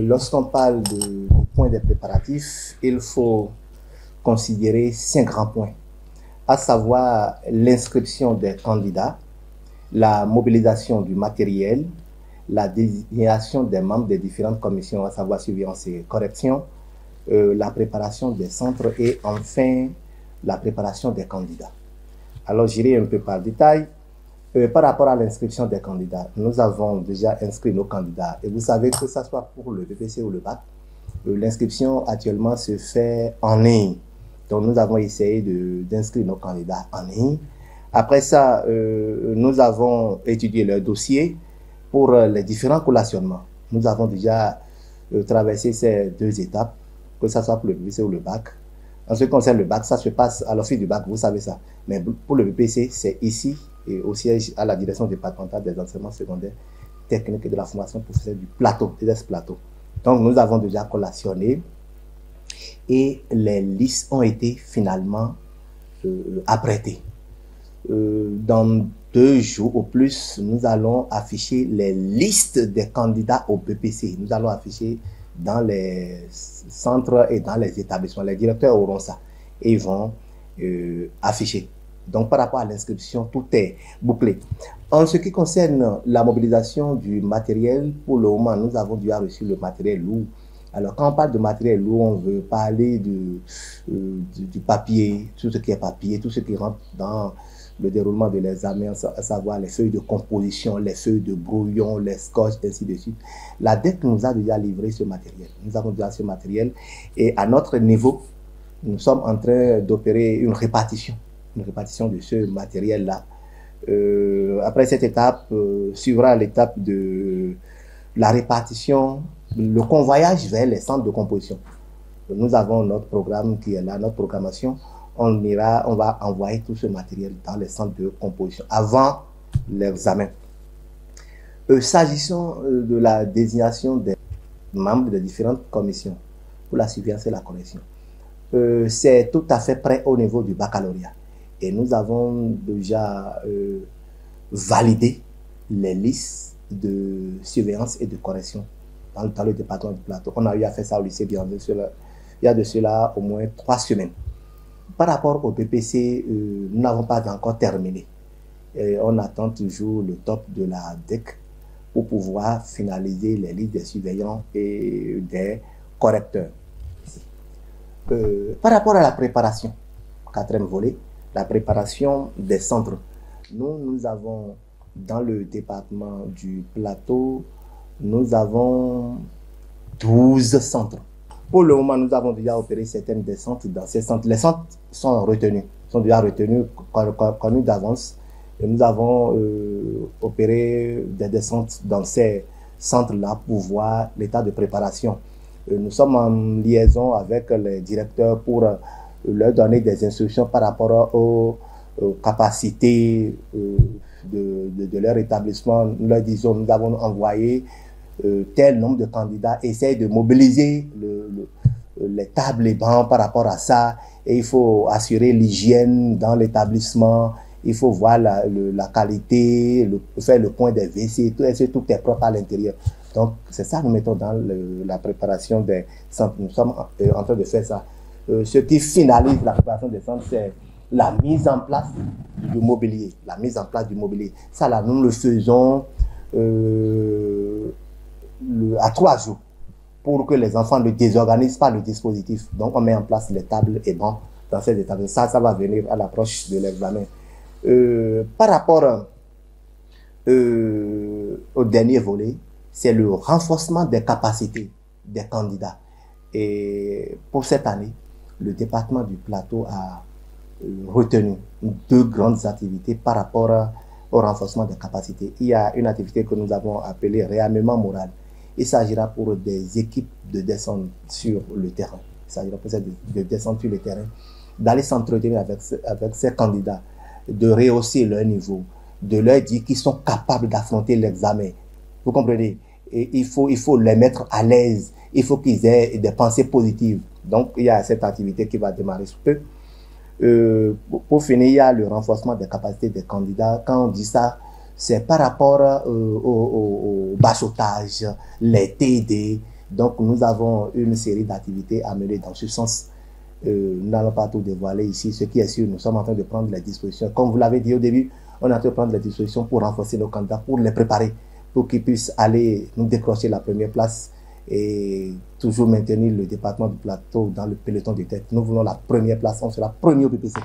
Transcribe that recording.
Lorsqu'on parle du point des préparatifs, il faut considérer 5 grands points, à savoir l'inscription des candidats, la mobilisation du matériel, la désignation des membres des différentes commissions, à savoir surveillance et correction, la préparation des centres et enfin la préparation des candidats. Alors j'irai un peu par détail. Par rapport à l'inscription des candidats, nous avons déjà inscrit nos candidats et vous savez que ce soit pour le BPC ou le bac, l'inscription actuellement se fait en ligne. Donc nous avons essayé d'inscrire nos candidats en ligne. Après ça, nous avons étudié leur dossier pour les différents collationnements. Nous avons déjà traversé ces 2 étapes, que ce soit pour le BPC ou le bac. En ce qui concerne le bac, ça se passe à l'office du bac, vous savez ça. Mais pour le BPC, c'est ici, et au siège à la direction départementale des enseignements secondaires techniques et de la formation professionnelle du plateau, des plateaux. Donc nous avons déjà collationné et les listes ont été finalement apprêtées. Dans 2 jours au plus, nous allons afficher les listes des candidats au BPC. Nous allons afficher dans les centres et dans les établissements. Les directeurs auront ça et ils vont afficher. Donc, par rapport à l'inscription, tout est bouclé. En ce qui concerne la mobilisation du matériel, pour le moment, nous avons déjà reçu le matériel lourd. Alors, quand on parle de matériel lourd, on veut parler du papier, tout ce qui est papier, tout ce qui rentre dans le déroulement de l'examen, à savoir les feuilles de composition, les feuilles de brouillon, les scotch, ainsi de suite. La DEC nous a déjà livré ce matériel. Nous avons déjà ce matériel et à notre niveau, nous sommes en train d'opérer une répartition de ce matériel-là. Après cette étape, suivra l'étape de la répartition, le convoyage vers les centres de composition. Nous avons notre programme qui est là, notre programmation. On va envoyer tout ce matériel dans les centres de composition avant l'examen. S'agissant de la désignation des membres des différentes commissions pour la surveillance et la correction, c'est tout à fait prêt au niveau du baccalauréat. Et nous avons déjà validé les listes de surveillance et de correction dans le département du plateau. On a eu à faire ça au lycée Bienvenue il y a de cela au moins 3 semaines. Par rapport au BPC, nous n'avons pas encore terminé. Et on attend toujours le top de la DEC pour pouvoir finaliser les listes des surveillants et des correcteurs. Par rapport à la préparation, 4e volet, la préparation des centres. Nous avons dans le département du plateau, nous avons 12 centres. Pour le moment, nous avons déjà opéré certaines des centres dans ces centres. Les centres sont déjà retenus, connus d'avance. Et nous avons opéré des descentes dans ces centres-là pour voir l'état de préparation. Nous sommes en liaison avec les directeurs pour leur donner des instructions par rapport aux capacités de leur établissement. Nous leur disons, nous avons envoyé tel nombre de candidats, essaye de mobiliser les tables et bancs par rapport à ça, et il faut assurer l'hygiène dans l'établissement, il faut voir la qualité, faire le point des WC, tout est propre à l'intérieur. Donc c'est ça que nous mettons dans la préparation des centres. Nous sommes en train de faire ça. Ce qui finalise la préparation des centres, c'est la mise en place du mobilier. La mise en place du mobilier. Ça là, nous le faisons à 3 jours pour que les enfants ne désorganisent pas le dispositif. Donc on met en place les tables et bancs dans ces établissements. Ça va venir à l'approche de l'examen. Par rapport au dernier volet, c'est le renforcement des capacités des candidats. Et pour cette année, le département du plateau a retenu 2 grandes activités par rapport au renforcement des capacités. Il y a une activité que nous avons appelée réarmement moral. Il s'agira pour des équipes de descendre sur le terrain. Il s'agira pour de descendre sur le terrain, d'aller s'entretenir avec ces candidats, de rehausser leur niveau, de leur dire qu'ils sont capables d'affronter l'examen. Vous comprenez? Et il faut les mettre à l'aise. Il faut qu'ils aient des pensées positives. Donc, il y a cette activité qui va démarrer sous peu. Pour finir, il y a le renforcement des capacités des candidats. Quand on dit ça, c'est par rapport au bachotage, les TD, Donc, nous avons une série d'activités à mener dans ce sens. Nous n'allons pas tout dévoiler ici. Ce qui est sûr, nous sommes en train de prendre les dispositions. Comme vous l'avez dit au début, on est en train de prendre les dispositions pour renforcer nos candidats, pour les préparer, pour qu'ils puissent aller nous décrocher la première place et toujours maintenir le département du Plateau dans le peloton de tête. Nous voulons la première place, on sera premier au PPC.